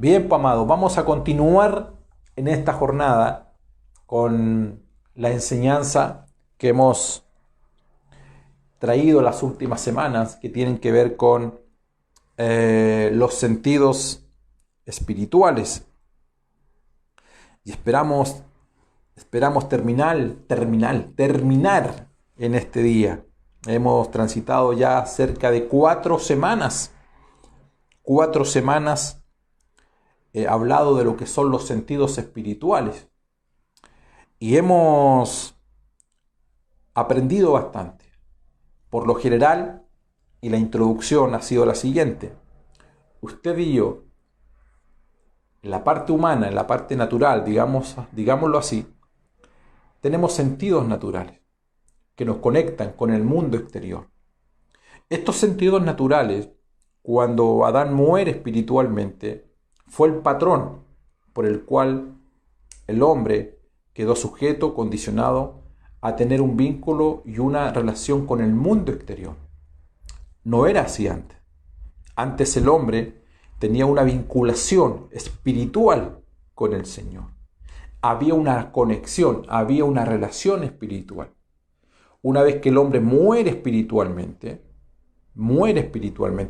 Bien, pues amado, vamos a continuar en esta jornada con la enseñanza que hemos traído las últimas semanas, que tienen que ver con los sentidos espirituales. Y esperamos terminar en este día. Hemos transitado ya cerca de 4 semanas. 4 semanas hablado de lo que son los sentidos espirituales. Y hemos aprendido bastante. Por lo general, y la introducción ha sido la siguiente. Usted y yo, en la parte humana, en la parte natural, digámoslo así, tenemos sentidos naturales que nos conectan con el mundo exterior. Estos sentidos naturales, cuando Adán muere espiritualmente, fue el patrón por el cual el hombre quedó sujeto, condicionado a tener un vínculo y una relación con el mundo exterior. No era así antes. Antes el hombre tenía una vinculación espiritual con el Señor. Había una conexión, había una relación espiritual. Una vez que el hombre muere espiritualmente,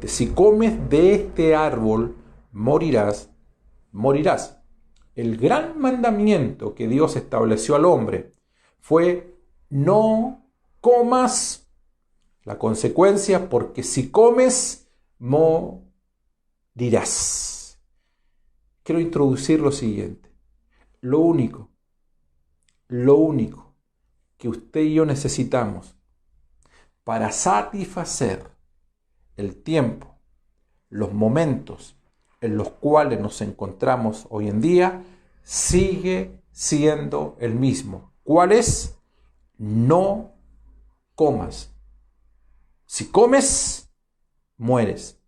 si comes de este árbol, morirás. El gran mandamiento que Dios estableció al hombre fue: no comas. La consecuencia, porque si comes, morirás. Quiero introducir lo siguiente. Lo único que usted y yo necesitamos para satisfacer el tiempo, los momentos en los cuales nos encontramos hoy en día, sigue siendo el mismo. ¿Cuál es? No comas. Si comes, mueres.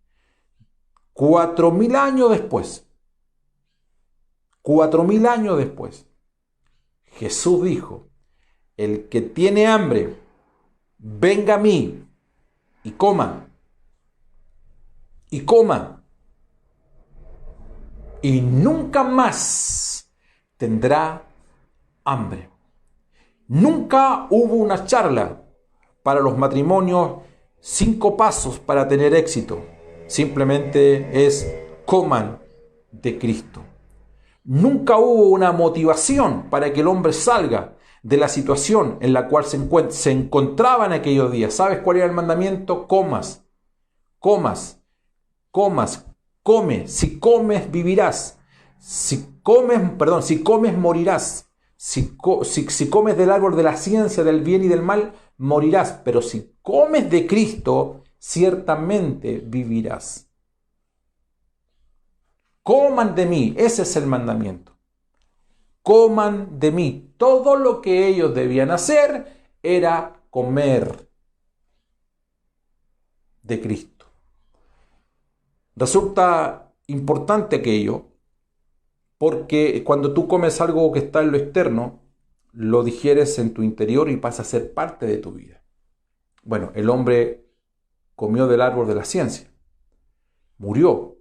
4.000 años después, Jesús dijo: el que tiene hambre, venga a mí y coma. Y nunca más tendrá hambre. Nunca hubo una charla para los matrimonios, 5 pasos para tener éxito. Simplemente es: coman de Cristo. Nunca hubo una motivación para que el hombre salga de la situación en la cual se encontraba en aquellos días. ¿Sabes cuál era el mandamiento? Come. Si comes, vivirás. Si comes, morirás. Si comes del árbol de la ciencia del bien y del mal, morirás. Pero si comes de Cristo, ciertamente vivirás. Coman de mí, ese es el mandamiento. Coman de mí. Todo lo que ellos debían hacer era comer de Cristo. Resulta importante aquello, porque cuando tú comes algo que está en lo externo, lo digieres en tu interior y pasa a ser parte de tu vida. Bueno, el hombre comió del árbol de la ciencia, murió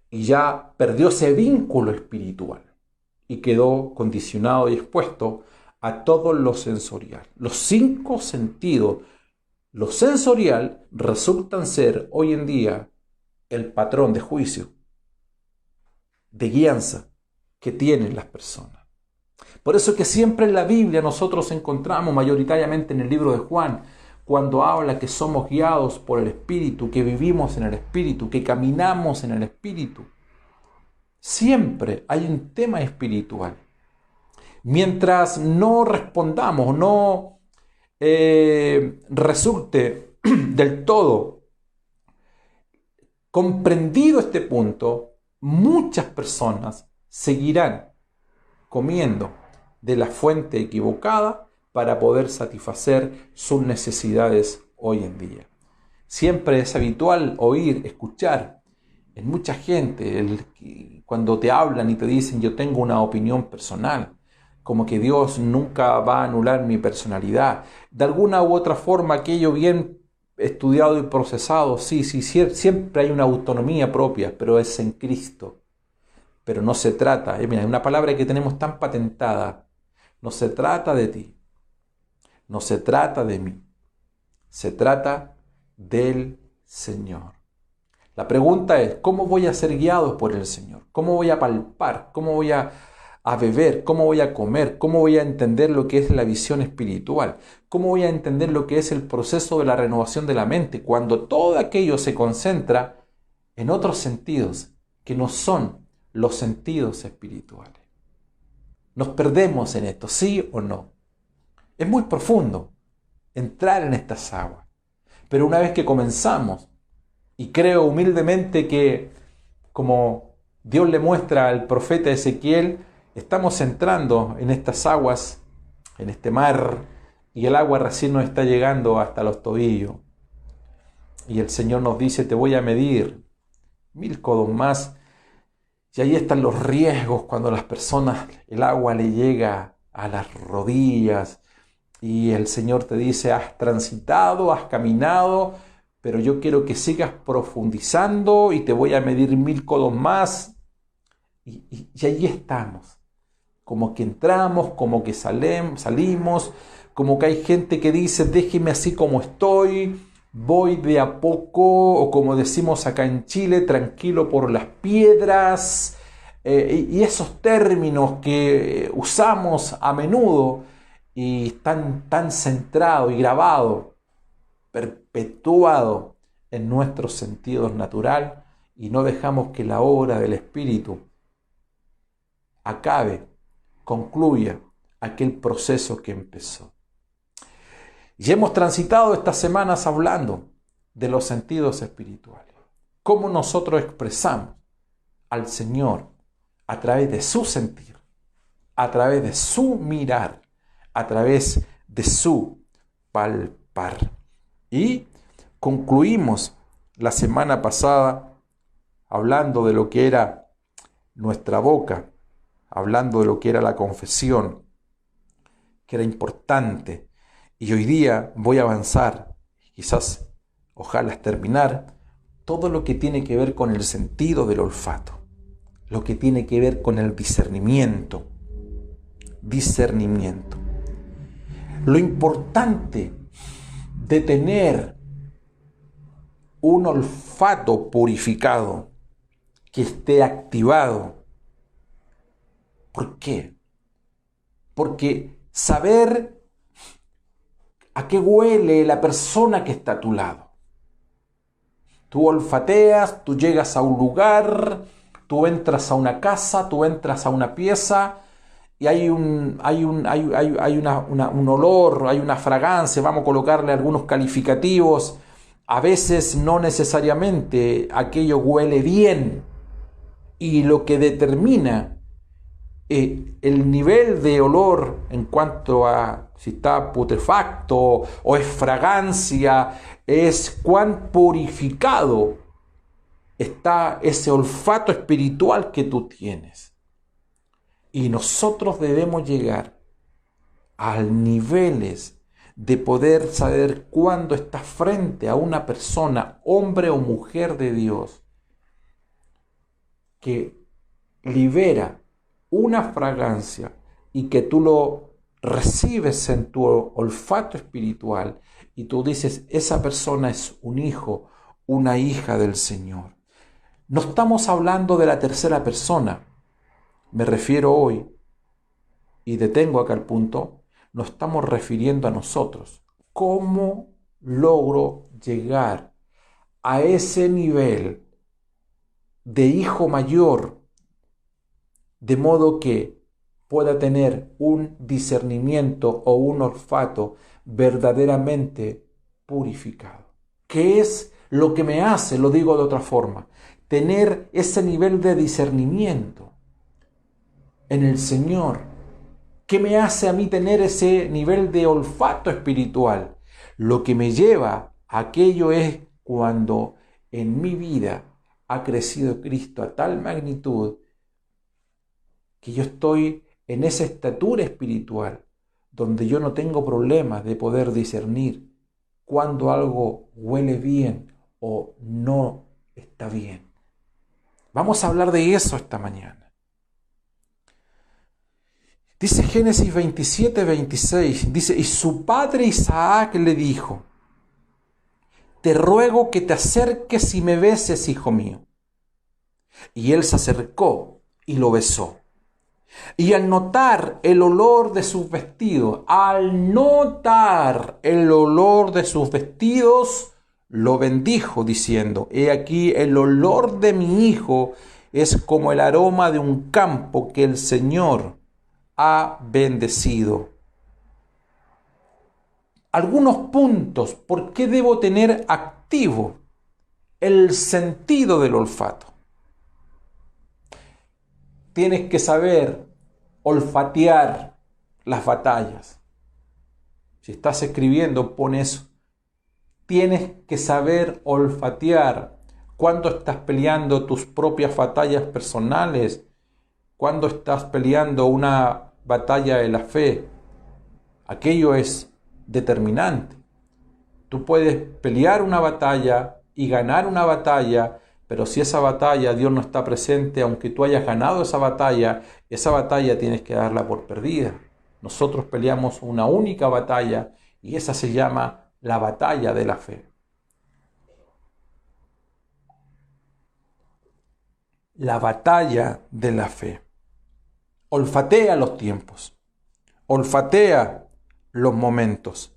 y ya perdió ese vínculo espiritual y quedó condicionado y expuesto a todo lo sensorial. Los 5 sentidos, lo sensorial, resultan ser hoy en día el patrón de juicio, de guianza que tienen las personas. Por eso es que siempre en la Biblia nosotros encontramos, mayoritariamente en el libro de Juan, cuando habla que somos guiados por el Espíritu, que vivimos en el Espíritu, que caminamos en el Espíritu. Siempre hay un tema espiritual. Mientras no respondamos, no resulte del todo comprendido este punto, muchas personas seguirán comiendo de la fuente equivocada para poder satisfacer sus necesidades hoy en día. Siempre es habitual oír, escuchar en mucha gente cuando te hablan y te dicen: yo tengo una opinión personal, como que Dios nunca va a anular mi personalidad. De alguna u otra forma, aquello bien estudiado y procesado, sí, siempre hay una autonomía propia, pero es en Cristo. Pero no se trata, mira, una palabra que tenemos tan patentada, no se trata de ti, no se trata de mí, se trata del Señor. La pregunta es, ¿cómo voy a ser guiado por el Señor? ¿Cómo voy a palpar? ¿Cómo voy a beber? ¿Cómo voy a comer? ¿Cómo voy a entender lo que es la visión espiritual? ¿Cómo voy a entender lo que es el proceso de la renovación de la mente cuando todo aquello se concentra en otros sentidos que no son los sentidos espirituales? Nos perdemos en esto, ¿sí o no? Es muy profundo entrar en estas aguas, pero una vez que comenzamos, y creo humildemente que, como Dios le muestra al profeta Ezequiel, estamos entrando en estas aguas, en este mar, y el agua recién nos está llegando hasta los tobillos. Y el Señor nos dice, te voy a medir 1000 codos más. Y ahí están los riesgos cuando a las personas el agua le llega a las rodillas. Y el Señor te dice, has transitado, has caminado, pero yo quiero que sigas profundizando y te voy a medir 1000 codos más. Y ahí estamos. Como que entramos, como que salimos, como que hay gente que dice, déjeme así como estoy, voy de a poco, o como decimos acá en Chile, tranquilo por las piedras, y esos términos que usamos a menudo y están tan centrados y grabados, perpetuado en nuestros sentidos natural, y no dejamos que la obra del Espíritu acabe, concluya aquel proceso que empezó. Y hemos transitado estas semanas hablando de los sentidos espirituales, cómo nosotros expresamos al Señor a través de su sentir, a través de su mirar, a través de su palpar. Y concluimos la semana pasada hablando de lo que era nuestra boca, hablando de lo que era la confesión, que era importante. Y hoy día voy a avanzar, quizás, ojalá terminar, todo lo que tiene que ver con el sentido del olfato, lo que tiene que ver con el discernimiento. Discernimiento. Lo importante de tener un olfato purificado, que esté activado. ¿Por qué? Porque saber a qué huele la persona que está a tu lado. Tú olfateas, tú llegas a un lugar, tú entras a una casa, tú entras a una pieza y hay un olor, hay una fragancia, vamos a colocarle algunos calificativos. A veces no necesariamente aquello huele bien, y lo que determina el nivel de olor en cuanto a si está putrefacto o es fragancia, es cuán purificado está ese olfato espiritual que tú tienes. Y nosotros debemos llegar a niveles de poder saber cuándo estás frente a una persona, hombre o mujer de Dios, que libera una fragancia y que tú lo recibes en tu olfato espiritual y tú dices, esa persona es un hijo, una hija del Señor. No estamos hablando de la tercera persona, me refiero hoy, y detengo acá el punto, nos estamos refiriendo a nosotros. ¿Cómo logro llegar a ese nivel de hijo mayor, de modo que pueda tener un discernimiento o un olfato verdaderamente purificado? ¿Qué es lo que me hace, lo digo de otra forma, tener ese nivel de discernimiento en el Señor? ¿Qué me hace a mí tener ese nivel de olfato espiritual? Lo que me lleva a aquello es cuando en mi vida ha crecido Cristo a tal magnitud que yo estoy en esa estatura espiritual donde yo no tengo problemas de poder discernir cuando algo huele bien o no está bien. Vamos a hablar de eso esta mañana. Dice Génesis 27, 26, dice, y su padre Isaac le dijo, te ruego que te acerques y me beses, hijo mío. Y él se acercó y lo besó. Y al notar el olor de sus vestidos, lo bendijo diciendo, he aquí el olor de mi hijo es como el aroma de un campo que el Señor ha bendecido. Algunos puntos, ¿por qué debo tener activo el sentido del olfato? Tienes que saber olfatear las batallas. Si estás escribiendo, pon eso. Tienes que saber olfatear cuando estás peleando tus propias batallas personales, cuando estás peleando una batalla de la fe. Aquello es determinante. Tú puedes pelear una batalla y ganar una batalla, pero si esa batalla Dios no está presente, aunque tú hayas ganado esa batalla tienes que darla por perdida. Nosotros peleamos una única batalla y esa se llama la batalla de la fe. La batalla de la fe. Olfatea los tiempos. Olfatea los momentos.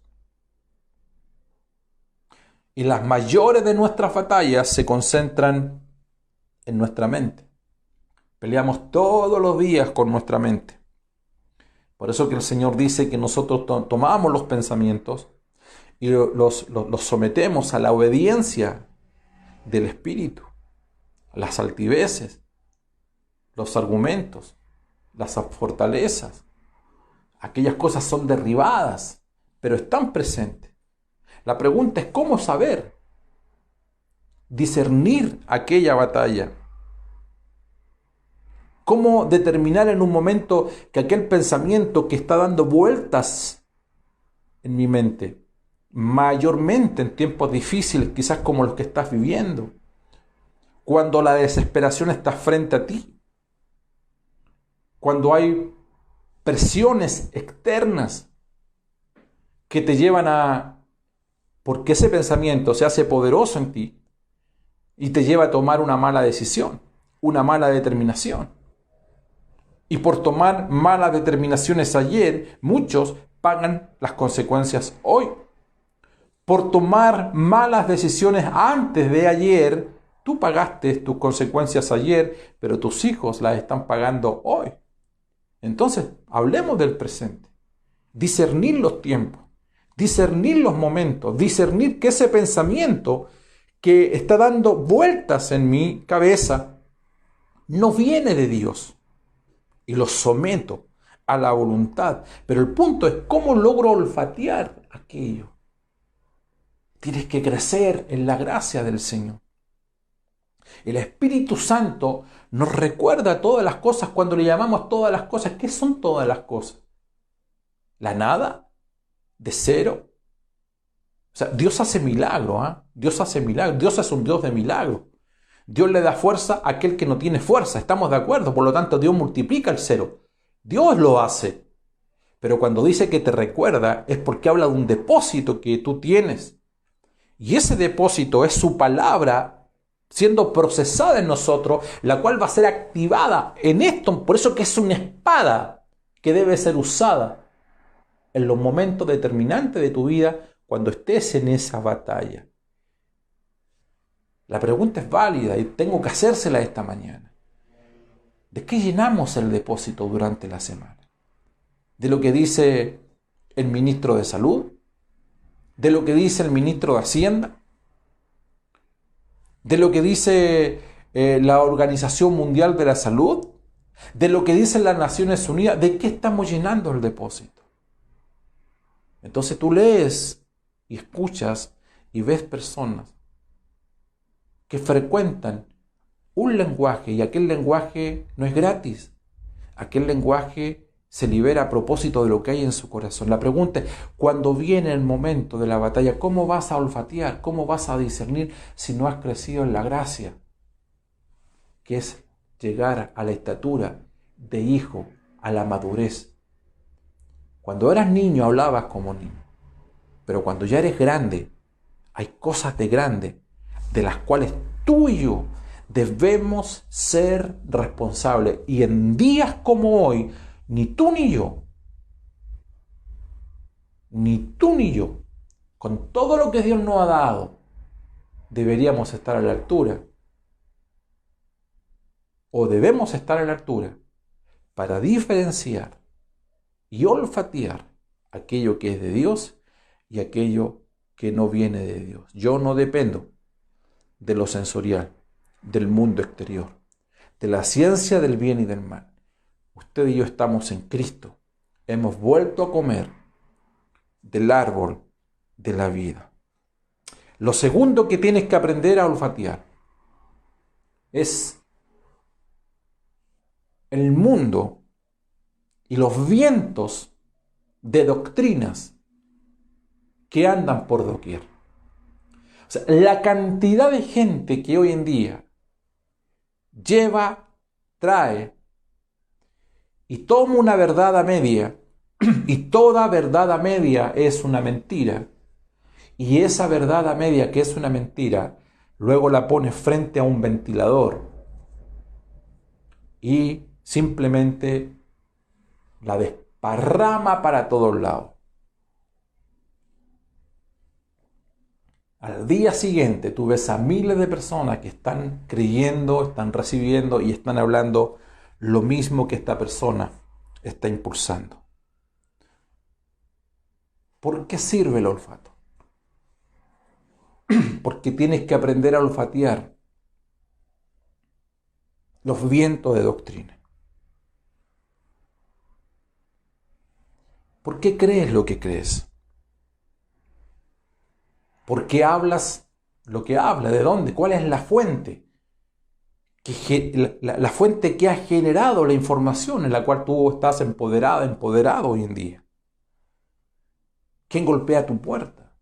Y las mayores de nuestras batallas se concentran en nuestra mente. Peleamos todos los días con nuestra mente. Por eso que el Señor dice que nosotros tomamos los pensamientos y los sometemos a la obediencia del Espíritu, las altiveces, los argumentos, las fortalezas. Aquellas cosas son derribadas, pero están presentes. La pregunta es cómo saber discernir aquella batalla. ¿Cómo determinar en un momento que aquel pensamiento que está dando vueltas en mi mente, mayormente en tiempos difíciles, quizás como los que estás viviendo, cuando la desesperación está frente a ti, cuando hay presiones externas que te llevan porque ese pensamiento se hace poderoso en ti y te lleva a tomar una mala decisión, una mala determinación. Y por tomar malas determinaciones ayer, muchos pagan las consecuencias hoy. Por tomar malas decisiones antes de ayer, tú pagaste tus consecuencias ayer, pero tus hijos las están pagando hoy. Entonces, hablemos del presente. Discernir los tiempos, discernir los momentos, discernir que ese pensamiento que está dando vueltas en mi cabeza no viene de Dios. Y lo someto a la voluntad. Pero el punto es cómo logro olfatear aquello. Tienes que crecer en la gracia del Señor. El Espíritu Santo nos recuerda todas las cosas cuando le llamamos todas las cosas. ¿Qué son todas las cosas? ¿La nada? ¿De cero? O sea, Dios hace milagro, ¿eh? Dios hace milagro. Dios es un Dios de milagro. Dios le da fuerza a aquel que no tiene fuerza. Estamos de acuerdo. Por lo tanto, Dios multiplica el cero. Dios lo hace. Pero cuando dice que te recuerda es porque habla de un depósito que tú tienes. Y ese depósito es su palabra siendo procesada en nosotros, la cual va a ser activada en esto. Por eso que es una espada que debe ser usada en los momentos determinantes de tu vida cuando estés en esa batalla. La pregunta es válida y tengo que hacérsela esta mañana. ¿De qué llenamos el depósito durante la semana? ¿De lo que dice el ministro de Salud? ¿De lo que dice el ministro de Hacienda? ¿De lo que dice la Organización Mundial de la Salud? ¿De lo que dicen las Naciones Unidas? ¿De qué estamos llenando el depósito? Entonces tú lees y escuchas y ves personas que frecuentan un lenguaje y aquel lenguaje no es gratis. Aquel lenguaje se libera a propósito de lo que hay en su corazón. La pregunta es, cuando viene el momento de la batalla, ¿cómo vas a olfatear? ¿Cómo vas a discernir si no has crecido en la gracia? Que es llegar a la estatura de hijo, a la madurez. Cuando eras niño hablabas como niño, pero cuando ya eres grande, hay cosas de grande de las cuales tú y yo debemos ser responsables. Y en días como hoy, ni tú ni yo, con todo lo que Dios nos ha dado, deberíamos estar a la altura. O debemos estar a la altura para diferenciar y olfatear aquello que es de Dios y aquello que no viene de Dios. Yo no dependo de lo sensorial, del mundo exterior, de la ciencia del bien y del mal. Usted y yo estamos en Cristo. Hemos vuelto a comer del árbol de la vida. Lo segundo que tienes que aprender a olfatear es el mundo y los vientos de doctrinas que andan por doquier. O sea, la cantidad de gente que hoy en día lleva, trae y toma una verdad a media, y toda verdad a media es una mentira, y esa verdad a media que es una mentira, luego la pone frente a un ventilador y simplemente la desparrama para todos lados. Al día siguiente tú ves a miles de personas que están creyendo, están recibiendo y están hablando lo mismo que esta persona está impulsando. ¿Por qué sirve el olfato? Porque tienes que aprender a olfatear los vientos de doctrina. ¿Por qué crees lo que crees? ¿Por qué hablas lo que hablas? ¿De dónde? ¿Cuál es la fuente? La fuente que ha generado la información en la cual tú estás empoderado hoy en día. ¿Quién golpea tu puerta?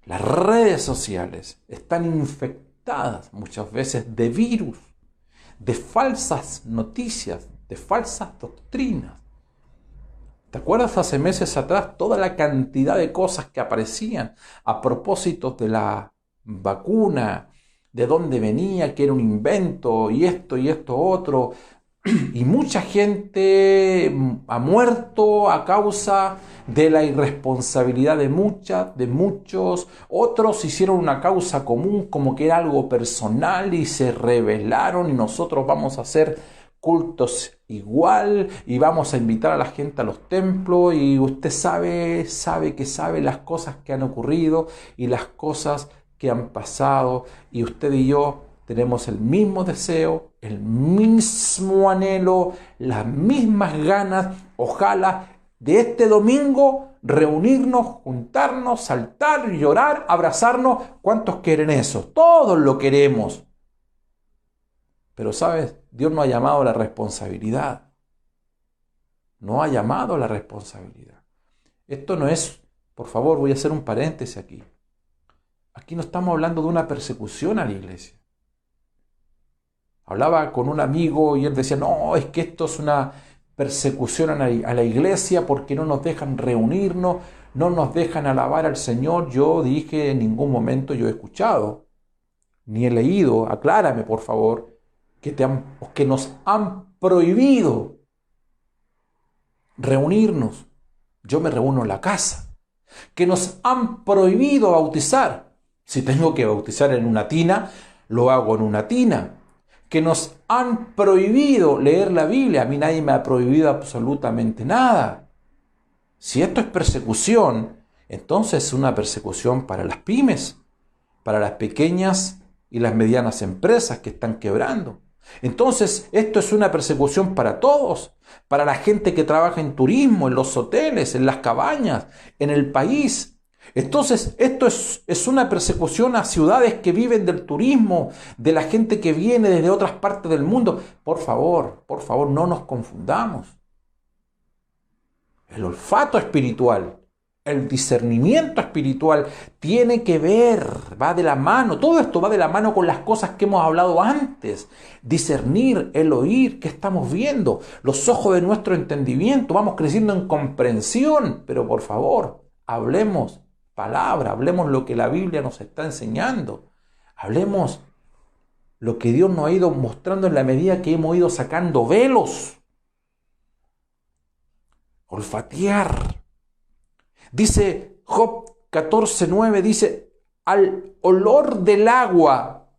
Las redes sociales están infectadas muchas veces de virus, de falsas noticias, de falsas doctrinas. ¿Te acuerdas hace meses atrás toda la cantidad de cosas que aparecían a propósito de la vacuna, de dónde venía, que era un invento, y esto otro? Y mucha gente ha muerto a causa de la irresponsabilidad de muchos. Otros hicieron una causa común como que era algo personal y se rebelaron, y nosotros vamos a hacer cultos igual y vamos a invitar a la gente a los templos, y usted sabe las cosas que han ocurrido y las cosas que han pasado, y usted y yo tenemos el mismo deseo, el mismo anhelo, las mismas ganas, ojalá de este domingo reunirnos, juntarnos, saltar, llorar, abrazarnos. ¿Cuántos quieren eso? Todos lo queremos. Pero ¿sabes? Dios no ha llamado a la responsabilidad. No ha llamado a la responsabilidad. Esto no es, por favor, voy a hacer un paréntesis aquí. Aquí no estamos hablando de una persecución a la iglesia. Hablaba con un amigo y él decía, no, es que esto es una persecución a la iglesia porque no nos dejan reunirnos, no nos dejan alabar al Señor. Yo dije, en ningún momento yo he escuchado, ni he leído, aclárame por favor, que nos han prohibido reunirnos. Yo me reúno en la casa. Que nos han prohibido bautizar. Si tengo que bautizar en una tina, lo hago en una tina. Que nos han prohibido leer la Biblia. A mí nadie me ha prohibido absolutamente nada. Si esto es persecución, entonces es una persecución para las pymes, para las pequeñas y las medianas empresas que están quebrando. Entonces esto es una persecución para todos, para la gente que trabaja en turismo, en los hoteles, en las cabañas, en el país. Entonces esto es una persecución a ciudades que viven del turismo, de la gente que viene desde otras partes del mundo. Por favor, no nos confundamos. El olfato espiritual El discernimiento espiritual tiene que ver, va de la mano, todo esto va de la mano con las cosas que hemos hablado antes. Discernir, el oír, ¿qué estamos viendo? Los ojos de nuestro entendimiento, vamos creciendo en comprensión, pero por favor, hablemos palabra, hablemos lo que la Biblia nos está enseñando, hablemos lo que Dios nos ha ido mostrando en la medida que hemos ido sacando velos. Olfatear. Dice Job 14:9, dice, al olor del agua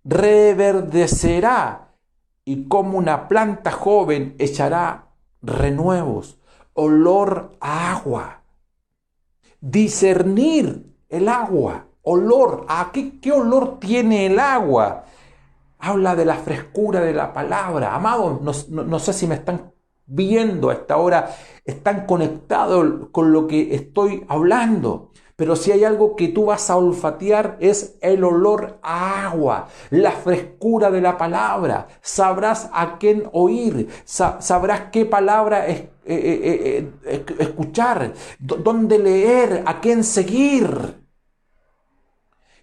reverdecerá y como una planta joven echará renuevos. Olor a agua. Discernir el agua. Olor. ¿A qué olor tiene el agua? Habla de la frescura de la palabra. Amados, no sé si me están viendo a esta hora, están conectados con lo que estoy hablando. Pero si hay algo que tú vas a olfatear es el olor a agua, la frescura de la palabra. Sabrás a quién oír, sabrás qué palabra escuchar, dónde leer, a quién seguir.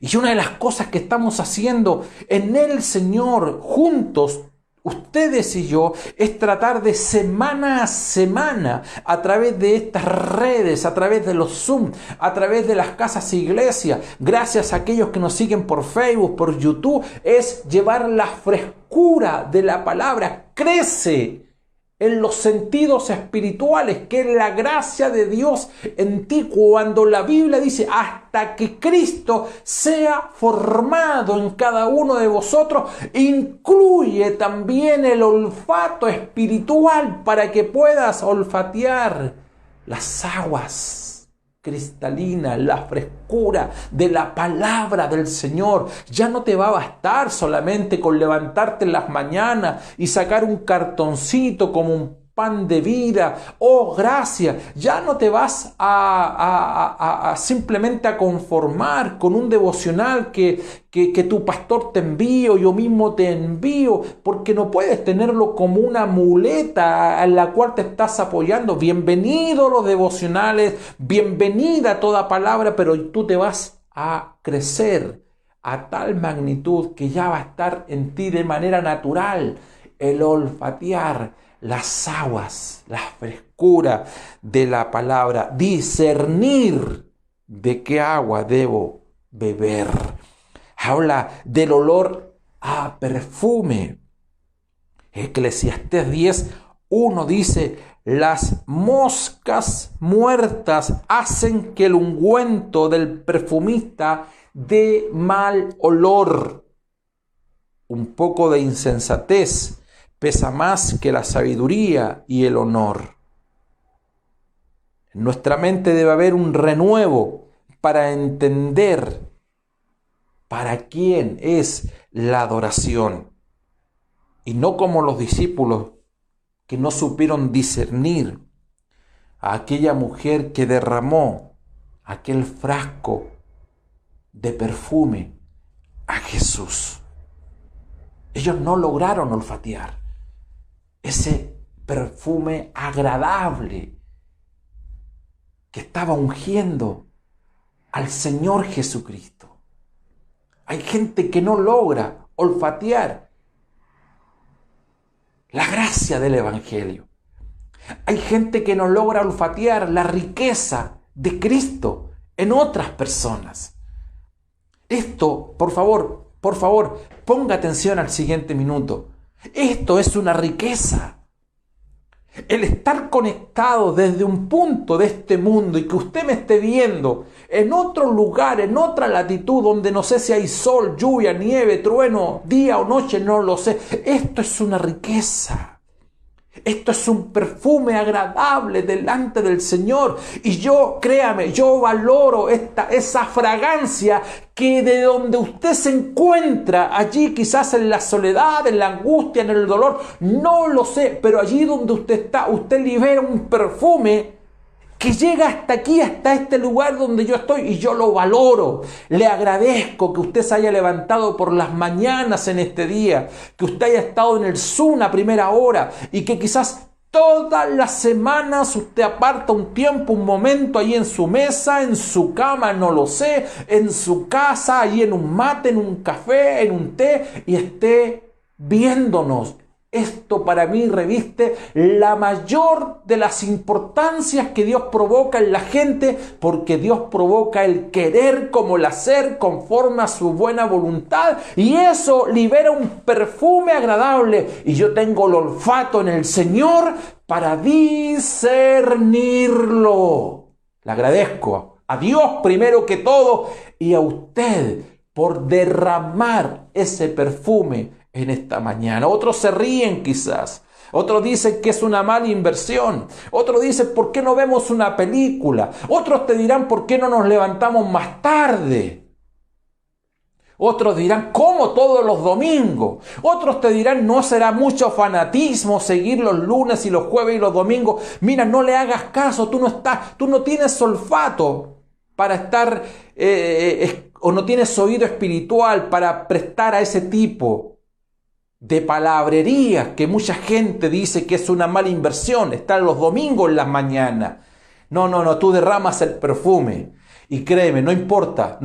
Y una de las cosas que estamos haciendo en el Señor juntos, ustedes y yo, es tratar de semana a semana, a través de estas redes, a través de los Zoom, a través de las casas e iglesias, gracias a aquellos que nos siguen por Facebook, por YouTube, es llevar la frescura de la palabra. Crece en los sentidos espirituales, que es la gracia de Dios en ti, cuando la Biblia dice hasta que Cristo sea formado en cada uno de vosotros, incluye también el olfato espiritual para que puedas olfatear las aguas cristalina, la frescura de la palabra del Señor. Ya no te va a bastar solamente con levantarte en las mañanas y sacar un cartoncito como un pan de vida. Oh, gracias. Ya no te vas a simplemente a conformar con un devocional que tu pastor te envíe o yo mismo te envío, porque no puedes tenerlo como una muleta en la cual te estás apoyando. Bienvenido los devocionales, bienvenida toda palabra, pero tú te vas a crecer a tal magnitud que ya va a estar en ti de manera natural el olfatear las aguas, la frescura de la palabra, discernir de qué agua debo beber. Habla del olor a perfume. Eclesiastés 10:1 dice, las moscas muertas hacen que el ungüento del perfumista dé mal olor. Un poco de insensatez pesa más que la sabiduría y el honor. En nuestra mente debe haber un renuevo para entender para quién es la adoración. Y no como los discípulos que no supieron discernir a aquella mujer que derramó aquel frasco de perfume a Jesús. Ellos no lograron olfatear ese perfume agradable que estaba ungiendo al Señor Jesucristo. Hay gente que no logra olfatear la gracia del Evangelio. Hay gente que no logra olfatear la riqueza de Cristo en otras personas. Esto, por favor, ponga atención al siguiente minuto. Esto es una riqueza. El estar conectado desde un punto de este mundo y que usted me esté viendo en otro lugar, en otra latitud, donde no sé si hay sol, lluvia, nieve, trueno, día o noche, no lo sé. Esto es una riqueza. Esto es un perfume agradable delante del Señor. Y yo, créame, yo valoro esa fragancia que de donde usted se encuentra, allí quizás en la soledad, en la angustia, en el dolor, no lo sé, pero allí donde usted está, usted libera un perfume que llega hasta aquí, hasta este lugar donde yo estoy, y yo lo valoro. Le agradezco que usted se haya levantado por las mañanas en este día, que usted haya estado en el Zoom a primera hora y que quizás Todas las semanas usted aparta un tiempo, un momento ahí en su mesa, en su cama, no lo sé, en su casa, ahí en un mate, en un café, en un té, y esté viéndonos. Esto para mí reviste la mayor de las importancias que Dios provoca en la gente, porque Dios provoca el querer como el hacer conforme a su buena voluntad, y eso libera un perfume agradable, y yo tengo el olfato en el Señor para discernirlo. Le agradezco a Dios primero que todo y a usted por derramar ese perfume en esta mañana. Otros se ríen quizás. Otros dicen que es una mala inversión. Otros dicen, ¿por qué no vemos una película? Otros te dirán, ¿por qué no nos levantamos más tarde? Otros dirán, ¿cómo todos los domingos? Otros te dirán, no será mucho fanatismo seguir los lunes y los jueves y los domingos. Mira, no le hagas caso, tú no tienes olfato para estar, o no tienes oído espiritual para prestar a ese tipo de palabrería que mucha gente dice que es una mala inversión, estar los domingos en las mañanas. No, tú derramas el perfume. Y créeme, no importa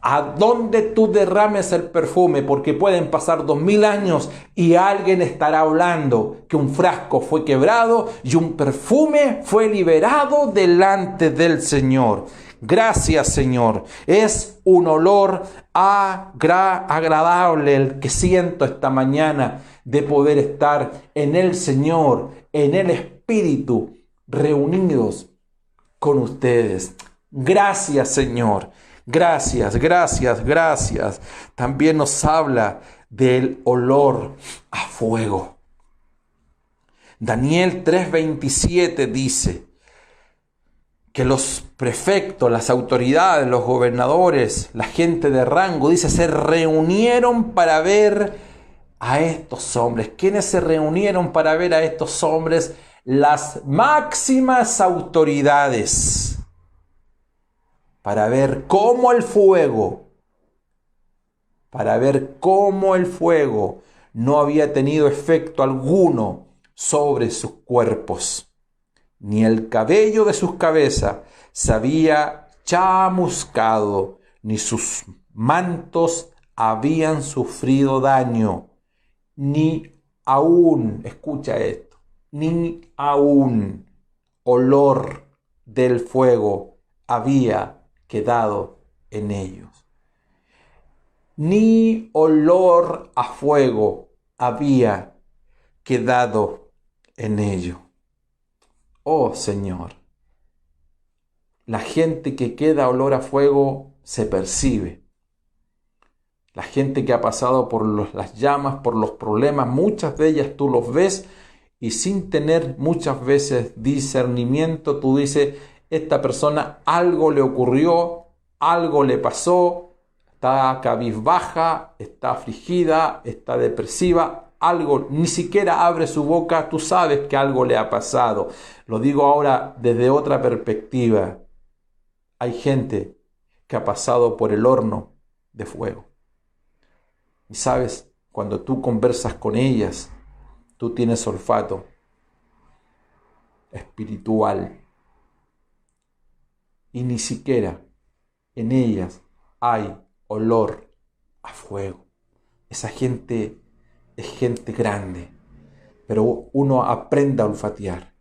a dónde tú derrames el perfume, porque pueden pasar 2000 años y alguien estará hablando que un frasco fue quebrado y un perfume fue liberado delante del Señor. Gracias, Señor. Es un olor agradable el que siento esta mañana de poder estar en el Señor, en el Espíritu, reunidos con ustedes. Gracias, Señor. Gracias. También nos habla del olor a fuego. Daniel 3:27 dice que los prefectos, las autoridades, los gobernadores, la gente de rango, dice, se reunieron para ver a estos hombres. ¿Quiénes se reunieron para ver a estos hombres? Las máximas autoridades. Para ver cómo el fuego no había tenido efecto alguno sobre sus cuerpos, ni el cabello de sus cabezas se había chamuscado, ni sus mantos habían sufrido daño, ni aún, escucha esto, ni aún olor del fuego había quedado en ellos. Ni olor a fuego había quedado en ellos. Oh Señor, la gente que queda olor a fuego se percibe. La gente que ha pasado por las llamas, por los problemas, muchas de ellas tú los ves y sin tener muchas veces discernimiento, tú dices, esta persona algo le ocurrió, algo le pasó, está cabizbaja, está afligida, está depresiva, algo, ni siquiera abre su boca, tú sabes que algo le ha pasado. Lo digo ahora desde otra perspectiva. Hay gente que ha pasado por el horno de fuego. Y sabes, cuando tú conversas con ellas, tú tienes olfato espiritual. Y ni siquiera en ellas hay olor a fuego. Esa gente es gente grande, pero uno aprende a olfatear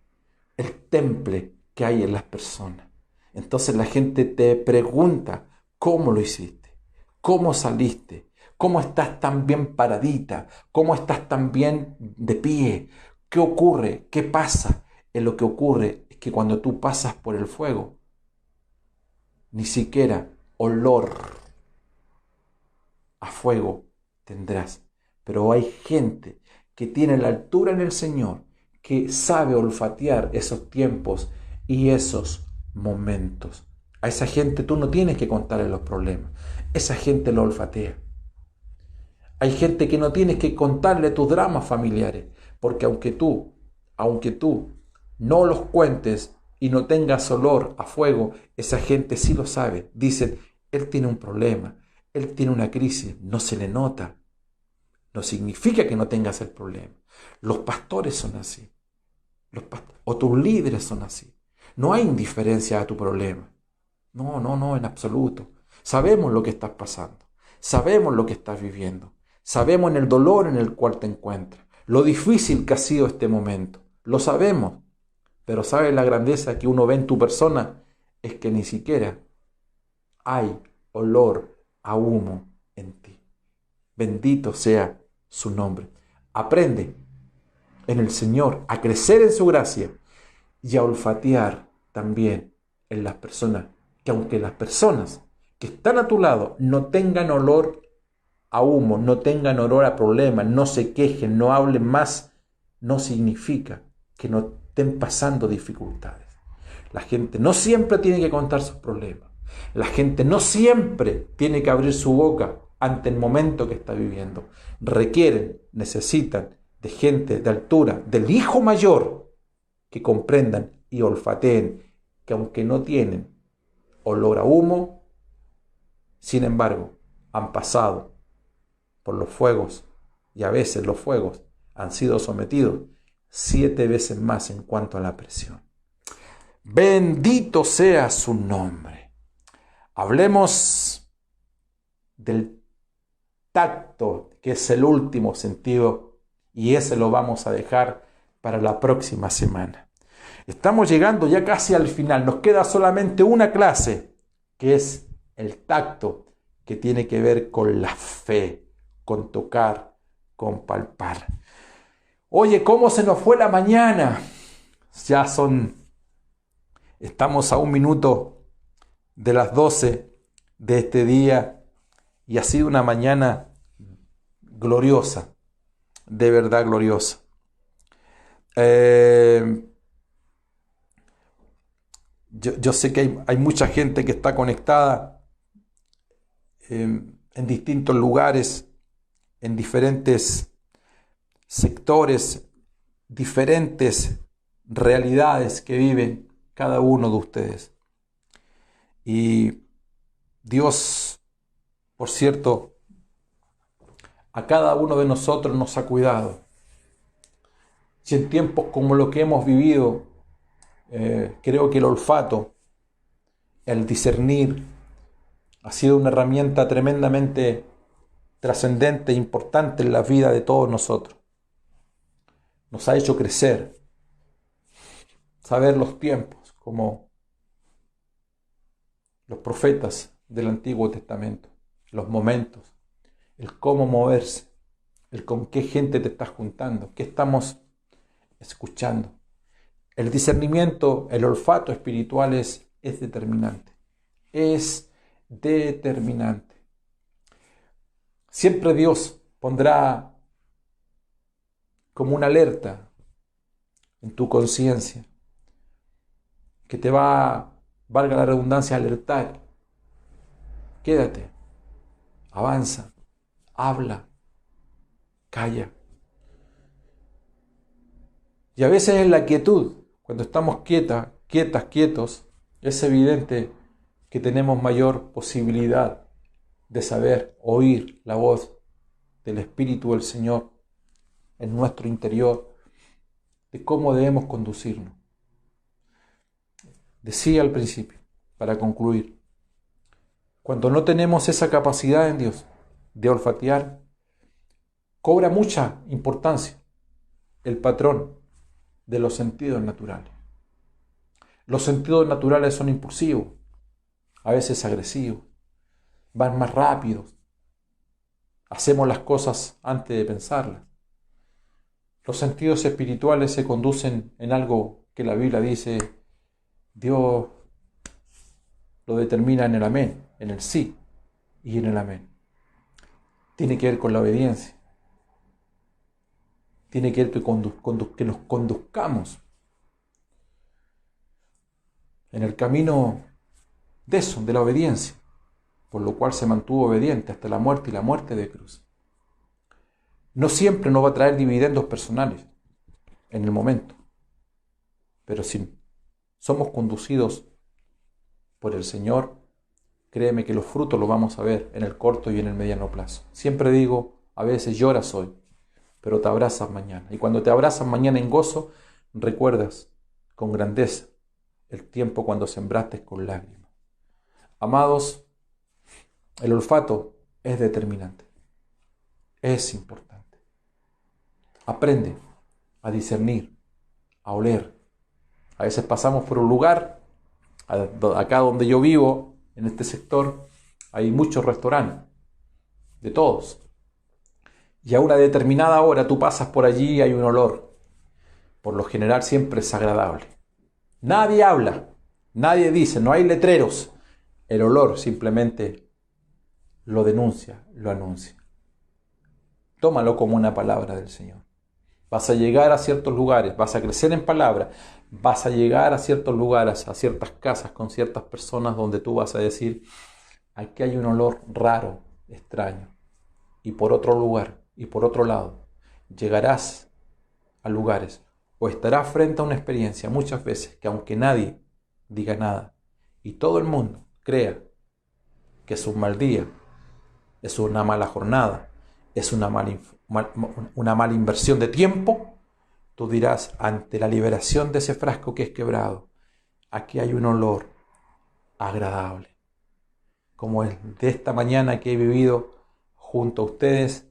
el temple que hay en las personas. Entonces la gente te pregunta, ¿cómo lo hiciste? ¿Cómo saliste? ¿Cómo estás tan bien paradita? ¿Cómo estás tan bien de pie? ¿Qué ocurre? ¿Qué pasa? Lo que ocurre es que cuando tú pasas por el fuego, ni siquiera olor a fuego tendrás. Pero hay gente que tiene la altura en el Señor, que sabe olfatear esos tiempos y esos momentos. A esa gente tú no tienes que contarle los problemas. Esa gente lo olfatea. Hay gente que no tienes que contarle tus dramas familiares, porque aunque tú no los cuentes y no tengas olor a fuego, esa gente sí lo sabe. Dicen, él tiene un problema, él tiene una crisis, no se le nota. No significa que no tengas el problema. Los pastores son así. O tus líderes son así. No hay indiferencia a tu problema. No, en absoluto. Sabemos lo que estás pasando. Sabemos lo que estás viviendo. Sabemos en el dolor en el cual te encuentras. Lo difícil que ha sido este momento. Lo sabemos. Pero ¿sabes la grandeza que uno ve en tu persona? Es que ni siquiera hay olor a humo en ti. Bendito sea su nombre. Aprende en el Señor a crecer en su gracia y a olfatear también en las personas. Que aunque las personas que están a tu lado no tengan olor a humo, no tengan olor a problemas, no se quejen, no hablen más, no significa que no estén pasando dificultades. La gente no siempre tiene que contar sus problemas. La gente no siempre tiene que abrir su boca ante el momento que está viviendo. Necesitan de gente de altura, del hijo mayor, que comprendan y olfateen que aunque no tienen olor a humo, sin embargo, han pasado por los fuegos y a veces los fuegos han sido sometidos 7 veces más en cuanto a la presión. Bendito sea su nombre. Hablemos del tacto, que es el último sentido, y ese lo vamos a dejar para la próxima semana. Estamos llegando ya casi al final. Nos queda solamente una clase, que es el tacto, que tiene que ver con la fe, con tocar, con palpar. Oye, ¿cómo se nos fue la mañana? Estamos a 1 minuto de las 12 de este día y ha sido una mañana gloriosa, de verdad gloriosa. Yo sé que hay mucha gente que está conectada en distintos lugares, en diferentes sectores, diferentes realidades que viven cada uno de ustedes. Y Dios, por cierto, a cada uno de nosotros nos ha cuidado. Si en tiempos como lo que hemos vivido, creo que el olfato, el discernir, ha sido una herramienta tremendamente trascendente e importante en la vida de todos nosotros. Nos ha hecho crecer, saber los tiempos, como los profetas del Antiguo Testamento, los momentos, el cómo moverse, el con qué gente te estás juntando, qué estamos escuchando. El discernimiento, el olfato espiritual es determinante. Es determinante. Siempre Dios pondrá como una alerta en tu conciencia que te va, valga la redundancia, a alertar. Quédate, avanza, habla, calla. Y a veces en la quietud, cuando estamos quietos, es evidente que tenemos mayor posibilidad de saber oír la voz del Espíritu del Señor en nuestro interior, de cómo debemos conducirnos. Decía al principio, para concluir, cuando no tenemos esa capacidad en Dios de olfatear, cobra mucha importancia el patrón de los sentidos naturales. Los sentidos naturales son impulsivos, a veces agresivos, van más rápidos, hacemos las cosas antes de pensarlas. Los sentidos espirituales se conducen en algo que la Biblia dice, Dios lo determina en el amén, en el sí y en el amén. Tiene que ver con la obediencia. Tiene que ver que nos conduzcamos en el camino de eso, de la obediencia, por lo cual se mantuvo obediente hasta la muerte y la muerte de cruz. No siempre nos va a traer dividendos personales en el momento, pero si somos conducidos por el Señor, créeme que los frutos los vamos a ver en el corto y en el mediano plazo. Siempre digo, a veces lloras hoy, pero te abrazas mañana. Y cuando te abrazas mañana en gozo, recuerdas con grandeza el tiempo cuando sembraste con lágrimas. Amados, el olfato es determinante, es importante. Aprende a discernir, a oler. A veces pasamos por un lugar, acá donde yo vivo, en este sector, hay muchos restaurantes, de todos. Y a una determinada hora tú pasas por allí y hay un olor. Por lo general siempre es agradable. Nadie habla, nadie dice, no hay letreros. El olor simplemente lo denuncia, lo anuncia. Tómalo como una palabra del Señor. Vas a llegar a ciertos lugares, vas a crecer en palabra, vas a llegar a ciertos lugares, a ciertas casas con ciertas personas donde tú vas a decir, aquí hay un olor raro, extraño. Y por otro lugar, y por otro lado, llegarás a lugares o estarás frente a una experiencia muchas veces que aunque nadie diga nada y todo el mundo crea que es un mal día, es una mala jornada, es una mala inversión de tiempo, tú dirás ante la liberación de ese frasco que es quebrado, aquí hay un olor agradable, como el de esta mañana que he vivido junto a ustedes,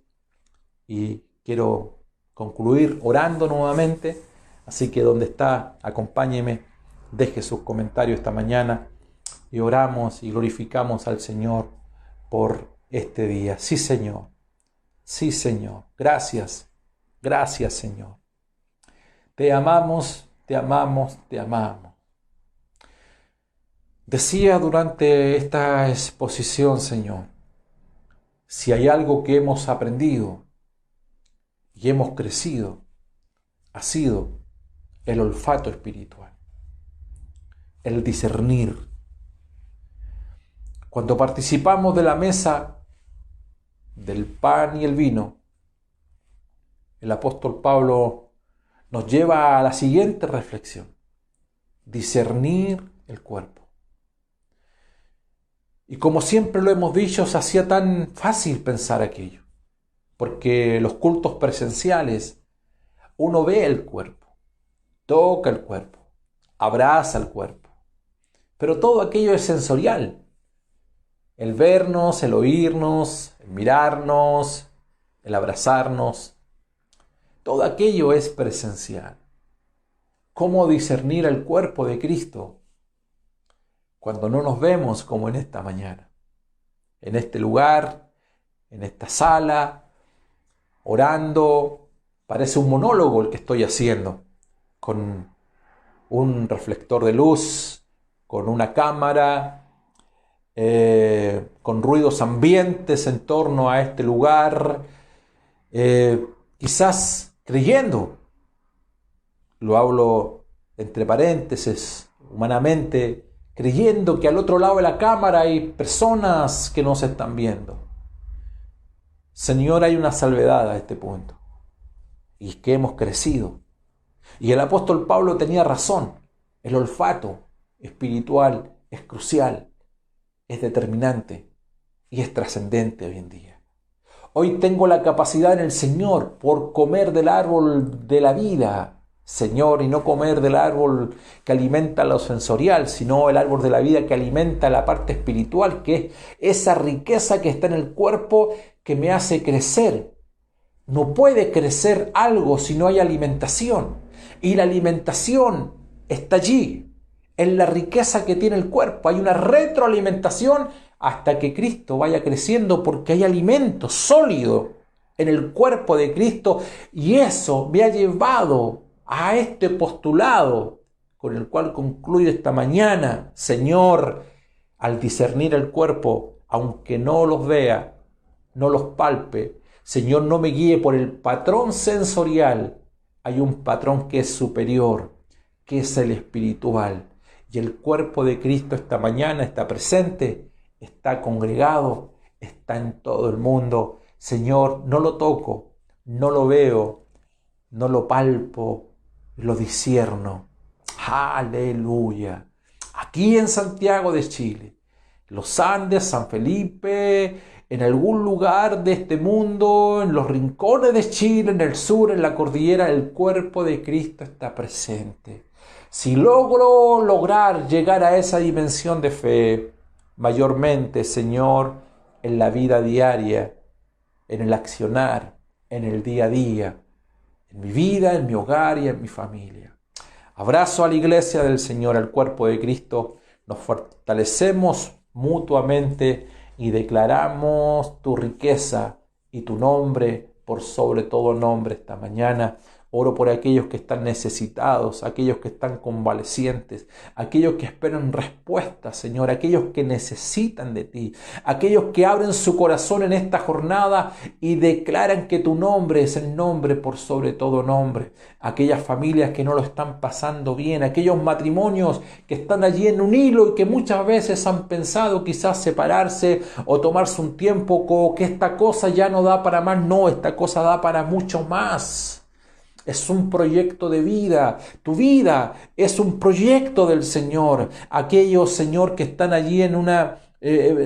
y quiero concluir orando nuevamente, así que donde está, acompáñeme, deje sus comentarios esta mañana y oramos y glorificamos al Señor por este día. Sí, Señor, gracias, gracias, Señor. Te amamos, te amamos, te amamos. Decía durante esta exposición, Señor, si hay algo que hemos aprendido y hemos crecido, ha sido el olfato espiritual, el discernir. Cuando participamos de la mesa del pan y el vino, el apóstol Pablo nos lleva a la siguiente reflexión: discernir el cuerpo. Y como siempre lo hemos dicho, se hacía tan fácil pensar aquello, porque los cultos presenciales, uno ve el cuerpo, toca el cuerpo, abraza el cuerpo, pero todo aquello es sensorial. El vernos, el oírnos, el mirarnos, el abrazarnos, todo aquello es presencial. ¿Cómo discernir el cuerpo de Cristo cuando no nos vemos como en esta mañana? En este lugar, en esta sala, orando, parece un monólogo el que estoy haciendo, con un reflector de luz, con una cámara, con ruidos ambientes en torno a este lugar, quizás creyendo, lo hablo entre paréntesis, humanamente, creyendo que al otro lado de la cámara hay personas que nos están viendo. Señor, hay una salvedad a este punto, y es que hemos crecido. Y el apóstol Pablo tenía razón, el olfato espiritual es crucial, es determinante y es trascendente hoy en día. Hoy tengo la capacidad en el Señor por comer del árbol de la vida, Señor, y no comer del árbol que alimenta lo sensorial, sino el árbol de la vida que alimenta la parte espiritual, que es esa riqueza que está en el cuerpo que me hace crecer. No puede crecer algo si no hay alimentación, y la alimentación está allí, en la riqueza que tiene el cuerpo. Hay una retroalimentación hasta que Cristo vaya creciendo, porque hay alimento sólido en el cuerpo de Cristo, y eso me ha llevado a este postulado con el cual concluyo esta mañana. Señor, al discernir el cuerpo, aunque no los vea, no los palpe, Señor, no me guíe por el patrón sensorial. Hay un patrón que es superior, que es el espiritual. Y el cuerpo de Cristo esta mañana está presente, está congregado, está en todo el mundo. Señor, no lo toco, no lo veo, no lo palpo, lo discierno. ¡Aleluya! Aquí en Santiago de Chile, los Andes, San Felipe, en algún lugar de este mundo, en los rincones de Chile, en el sur, en la cordillera, el cuerpo de Cristo está presente. Si logro llegar a esa dimensión de fe, mayormente, Señor, en la vida diaria, en el accionar, en el día a día, en mi vida, en mi hogar y en mi familia. Abrazo a la iglesia del Señor, al cuerpo de Cristo. Nos fortalecemos mutuamente y declaramos tu riqueza y tu nombre por sobre todo nombre esta mañana. Oro por aquellos que están necesitados, aquellos que están convalecientes, aquellos que esperan respuestas, Señor, aquellos que necesitan de ti, aquellos que abren su corazón en esta jornada y declaran que tu nombre es el nombre por sobre todo nombre. Aquellas familias que no lo están pasando bien, aquellos matrimonios que están allí en un hilo y que muchas veces han pensado quizás separarse o tomarse un tiempo, o que esta cosa ya no da para más. No, esta cosa da para mucho más. Es un proyecto de vida. Tu vida es un proyecto del Señor. Aquellos, Señor, que están allí en una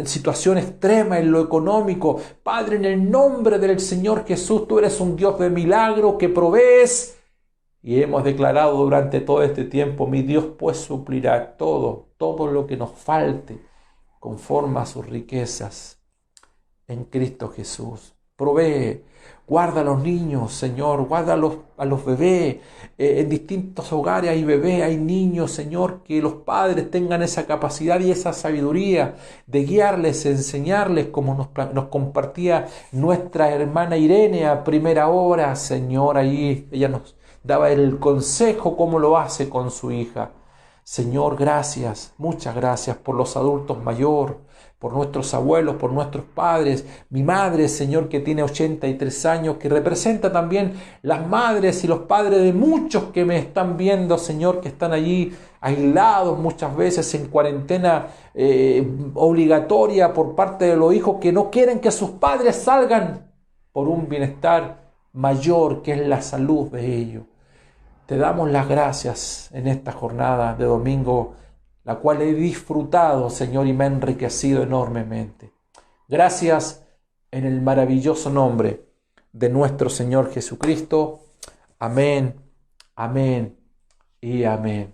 situación extrema en lo económico. Padre, en el nombre del Señor Jesús, tú eres un Dios de milagro que provees. Y hemos declarado durante todo este tiempo, mi Dios pues suplirá todo lo que nos falte conforme a sus riquezas en Cristo Jesús. Provee. Guarda a los niños, Señor, guarda a los bebés. En distintos hogares hay bebés, hay niños, Señor, que los padres tengan esa capacidad y esa sabiduría de guiarles, enseñarles, como nos compartía nuestra hermana Irene a primera hora, Señor. Ahí ella nos daba el consejo cómo lo hace con su hija. Señor, gracias, muchas gracias por los adultos mayores, por nuestros abuelos, por nuestros padres, mi madre, Señor, que tiene 83 años, que representa también las madres y los padres de muchos que me están viendo, Señor, que están allí aislados muchas veces en cuarentena obligatoria por parte de los hijos que no quieren que sus padres salgan por un bienestar mayor que es la salud de ellos. Te damos las gracias en esta jornada de domingo, la cual he disfrutado, Señor, y me ha enriquecido enormemente. Gracias en el maravilloso nombre de nuestro Señor Jesucristo. Amén, amén y amén.